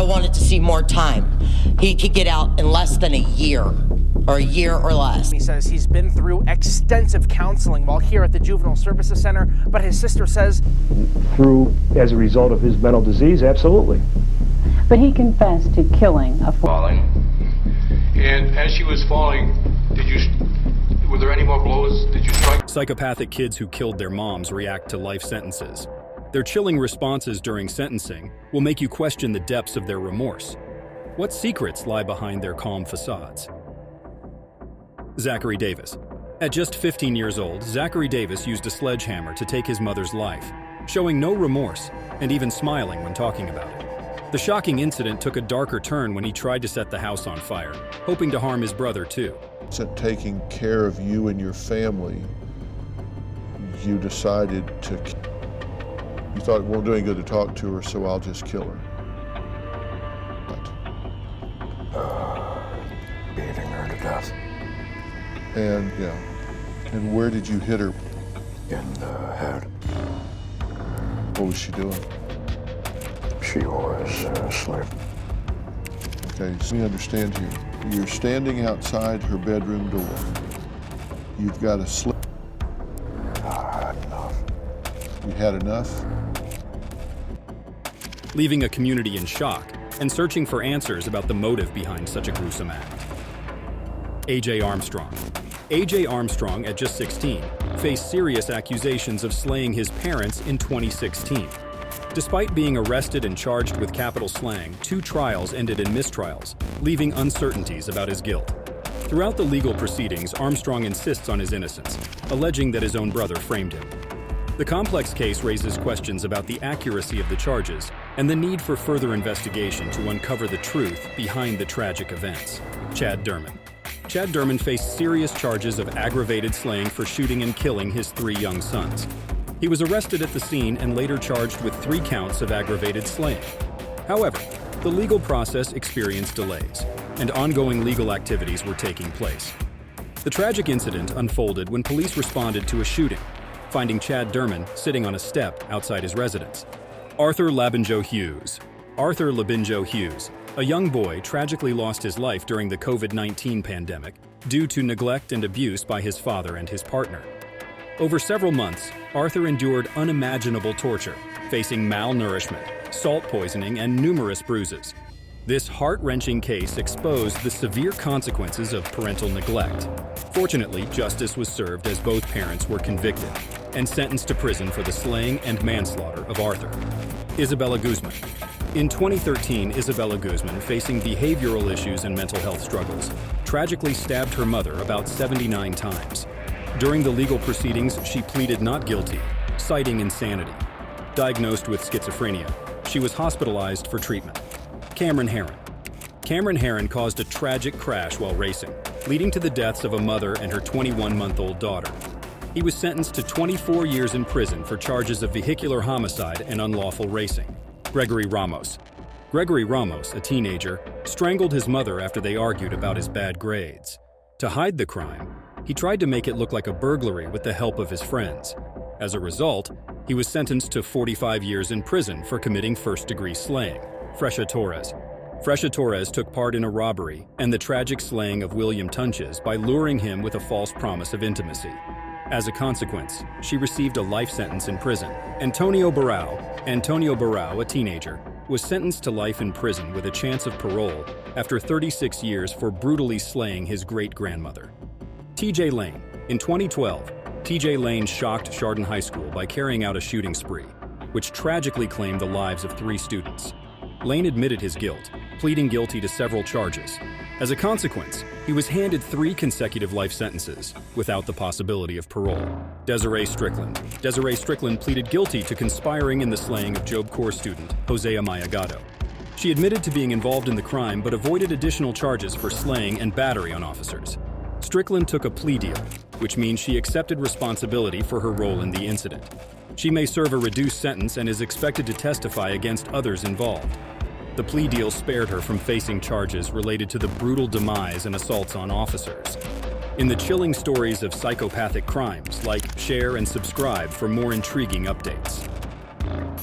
wanted to see more time. He could get out in less than a year or less. He says he's been through extensive counseling while here at the Juvenile Services Center, but his sister says... As a result of his mental disease, absolutely. But he confessed to killing a... Falling. And as she was falling, were there any more blows? Did you strike? Psychopathic kids who killed their moms react to life sentences. Their chilling responses during sentencing will make you question the depths of their remorse. What secrets lie behind their calm facades? Zachary Davis. At just 15 years old, Zachary Davis used a sledgehammer to take his mother's life, showing no remorse and even smiling when talking about it. The shocking incident took a darker turn when he tried to set the house on fire, hoping to harm his brother too. Taking care of you and your family, you decided to... You thought it won't do any good to talk to her, so I'll just kill her. Beating her to death. And, yeah. And where did you hit her? In the head. What was she doing? She was asleep. Okay, so let me understand here. You're standing outside her bedroom door. You've got a slip. I had enough. You had enough? Leaving a community in shock and searching for answers about the motive behind such a gruesome act. A.J. Armstrong. A.J. Armstrong, at just 16, faced serious accusations of slaying his parents in 2016. Despite being arrested and charged with capital slaying, 2 trials ended in mistrials, leaving uncertainties about his guilt. Throughout the legal proceedings, Armstrong insists on his innocence, alleging that his own brother framed him. The complex case raises questions about the accuracy of the charges and the need for further investigation to uncover the truth behind the tragic events. Chad Derman. Chad Derman faced serious charges of aggravated slaying for shooting and killing his 3 young sons. He was arrested at the scene and later charged with 3 counts of aggravated slaying. However, the legal process experienced delays, and ongoing legal activities were taking place. The tragic incident unfolded when police responded to a shooting, finding Chad Derman sitting on a step outside his residence. Arthur Labinjo Hughes. Arthur Labinjo Hughes, a young boy, tragically lost his life during the COVID-19 pandemic due to neglect and abuse by his father and his partner. Over several months, Arthur endured unimaginable torture, facing malnourishment, salt poisoning, and numerous bruises. This heart-wrenching case exposed the severe consequences of parental neglect. Fortunately, justice was served as both parents were convicted and sentenced to prison for the slaying and manslaughter of Arthur. Isabella Guzman. In 2013, Isabella Guzman, facing behavioral issues and mental health struggles, tragically stabbed her mother about 79 times. During the legal proceedings, she pleaded not guilty, citing insanity. Diagnosed with schizophrenia, she was hospitalized for treatment. Cameron Herron. Cameron Herron caused a tragic crash while racing, leading to the deaths of a mother and her 21-month-old daughter. He was sentenced to 24 years in prison for charges of vehicular homicide and unlawful racing. Gregory Ramos. Gregory Ramos, a teenager, strangled his mother after they argued about his bad grades. To hide the crime, he tried to make it look like a burglary with the help of his friends. As a result, he was sentenced to 45 years in prison for committing first-degree slaying. Fresha Torres. Fresha Torres took part in a robbery and the tragic slaying of William Tunches by luring him with a false promise of intimacy. As a consequence, she received a life sentence in prison. Antonio Barao, a teenager, was sentenced to life in prison with a chance of parole after 36 years for brutally slaying his great-grandmother. T.J. Lane. In 2012, T.J. Lane shocked Chardon High School by carrying out a shooting spree, which tragically claimed the lives of 3 students. Lane admitted his guilt, pleading guilty to several charges. As a consequence, he was handed 3 consecutive life sentences without the possibility of parole. Desiree Strickland. Desiree Strickland pleaded guilty to conspiring in the slaying of Job Corps student Hosea Mayagado. She admitted to being involved in the crime but avoided additional charges for slaying and battery on officers. Strickland took a plea deal, which means she accepted responsibility for her role in the incident. She may serve a reduced sentence and is expected to testify against others involved. The plea deal spared her from facing charges related to the brutal demise and assaults on officers. In the chilling stories of psychopathic crimes, like, share, and subscribe for more intriguing updates.